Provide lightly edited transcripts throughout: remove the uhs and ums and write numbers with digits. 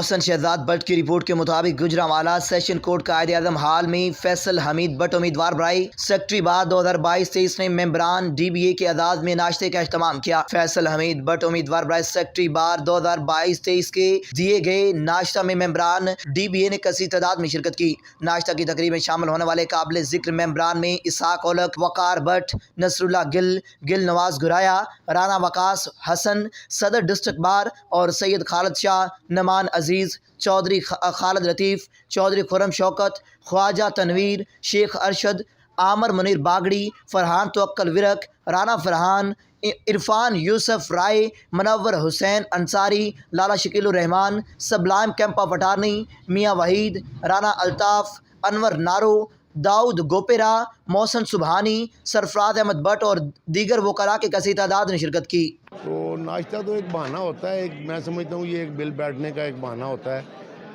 मोहसन शहजाद भट्ट की रिपोर्ट के मुताबिक गुजरांवाला सेशन कोर्ट कायद-ए-आज़म हाल में फैसल हमीद भट्ट उम्मीदवार बराई सेक्रेटरी बार 2022-23 ने मेंबरान DBA के आदाज में नाश्ते का एहतमाम किया। फैसल हमीद भट्ट उम्मीदवार बराई सेक्रेटरी बार 2022-23 के दिए गए नाश्ता में मेंबरान DBA ने कसी तादाद में शिरकत की। नाश्ता की तकरीब में शामिल होने वाले काबिल जिक्र मेंबरान में इसाक औलक, वकार भट्ट, नसरुल्लाह गिल नवाज गुराया, राना वकास हसन, सदर डिस्ट्रिक्ट बार और सैयद खालिद शाह, नमान अजीज़, चौधरी खालिद लतीफ़, चौधरी खुरम शौकत, ख्वाजा तनवीर, शेख अरशद, आमर मुनीर बागड़ी, फरहान तवक्कल विरक, राना फरहान, इरफान यूसुफ राय, मनव्वर हुसैन अंसारी, लाला शकीलुर रहमान, सबलाइम कैंपा पटारनी, मियाँ वहीद, राना अल्ताफ़, अनवर नारो, दाऊद गोपेरा, मोहसन सुबहानी, सरफराज अहमद भट्ट और दीगर वकला के कसी तादाद ने शिरकत की। तो नाश्ता तो एक बहाना होता है, मैं समझता हूँ ये एक बिल बैठने का एक बहाना होता है।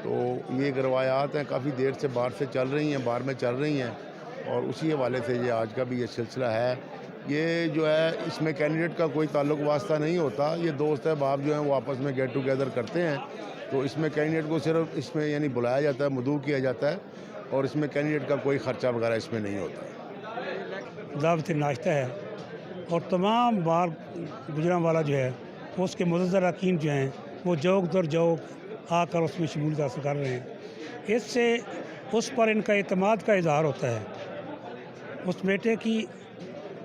तो ये रवायात हैं काफ़ी देर से बाहर से चल रही हैं, बाहर में चल रही हैं और उसी हवाले से ये आज का भी ये सिलसिला है। ये जो है इसमें कैंडिडेट का कोई ताल्लुक वास्ता नहीं होता, ये दोस्त अहबाब जो हैं वो आपस में गेट टुगेदर करते हैं। तो इसमें कैंडिडेट को सिर्फ इसमें यानी बुलाया जाता है, मदऊ किया जाता है और इसमें कैंडिडेट का कोई ख़र्चा वगैरह इसमें नहीं होता। दावत नाश्ता है और तमाम बार गुजरांवाला जो है उसके मुज़्ज़र अरकान जो हैं वो जौक दर जौक आकर उसमें शमूलियत हासिल कर रहे हैं। इससे उस पर इनका एतमाद का इज़हार होता है, उस बेटे की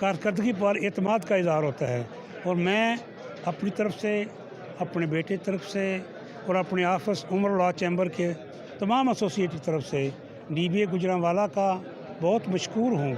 कारकर्दगी पर एतमाद का इज़हार होता है। और मैं अपनी तरफ से, अपने बेटे की तरफ से और अपने ऑफिस उमर लॉ चैम्बर के तमाम एसोसिएट की तरफ से DBA गुजरांवाला का बहुत मशकूर हूँ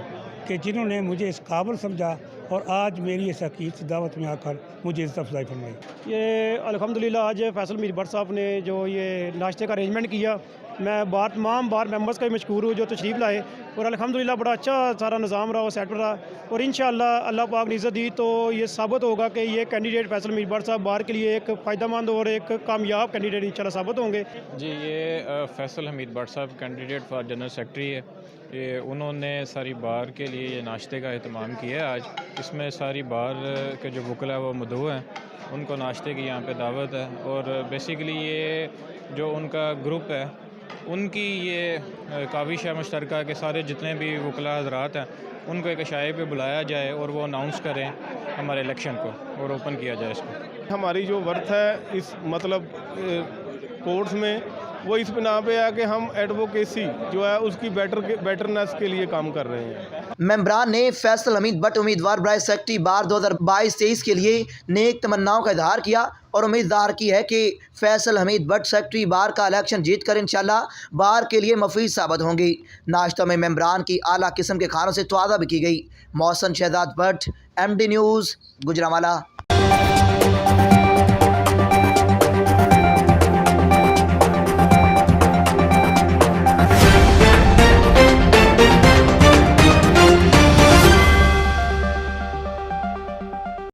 कि जिन्होंने मुझे इस काबिल समझा और आज मेरी इस हकीकत दावत में आकर मुझे इज्जत अफजाई फरमाई। ये अल्हम्दुलिल्लाह आज फैसल हमीद भट्ट साहब ने जो ये नाश्ते का अरेंजमेंट किया, मैं तमाम बार मेंबर्स का भी मशकूर हूँ जो तशरीफ़ लाए और अल्हम्दुलिल्लाह बड़ा अच्छा सारा निज़ाम रहा और सेट रहा और इंशाअल्लाह अल्लाह पाक ने इज़्ज़त दी तो ये साबित होगा कि ये कैंडिडेट फैसल हमीद भट्ट साहब बार के लिए एक फ़ायदेमंद और एक कामयाब कैंडिडेट इंशाअल्लाह साबित होंगे। जी, ये फैसल हमीद भट्ट साहब कैंडिडेट फॉर जनरल सेक्रेटरी है। ये उन्होंने सारी बार के लिए ये नाश्ते का एहतमाम किया है आज। इसमें सारी बार के जो वकला वो मदऊ हैं उनको नाश्ते की यहाँ पे दावत है और बेसिकली ये जो उनका ग्रुप है उनकी ये काविश है मुश्तरका के सारे जितने भी वकला हज़रात हैं उनको एक इशारे पे बुलाया जाए और वो अनाउंस करें हमारे इलेक्शन को और ओपन किया जाए इसको। हमारी जो वर्थ है इस मतलब कोर्ट्स में वो इस बिना पे है कि हम एडवोकेसी जो है उसकी बेटरनेस के लिए काम कर रहे हैं। मेंबरान ने फैसल हमीद भट्ट उम्मीदवार बराई सेक्रेटरी बार 2022-23 के लिए नेक तमन्नाओं का इजहार किया और उम्मीद ज़ाहिर की है कि फैसल हमीद भट्ट सेक्रेटरी बार का इलेक्शन जीत कर इंशाल्लाह बार के लिए मुफीद साबित होंगी। नाश्ता में मेंबरान की आला किस्म के खानों से तवाज़ा भी की गई। Mohsin Shahzad Bhatt, MD news, Gujranwala.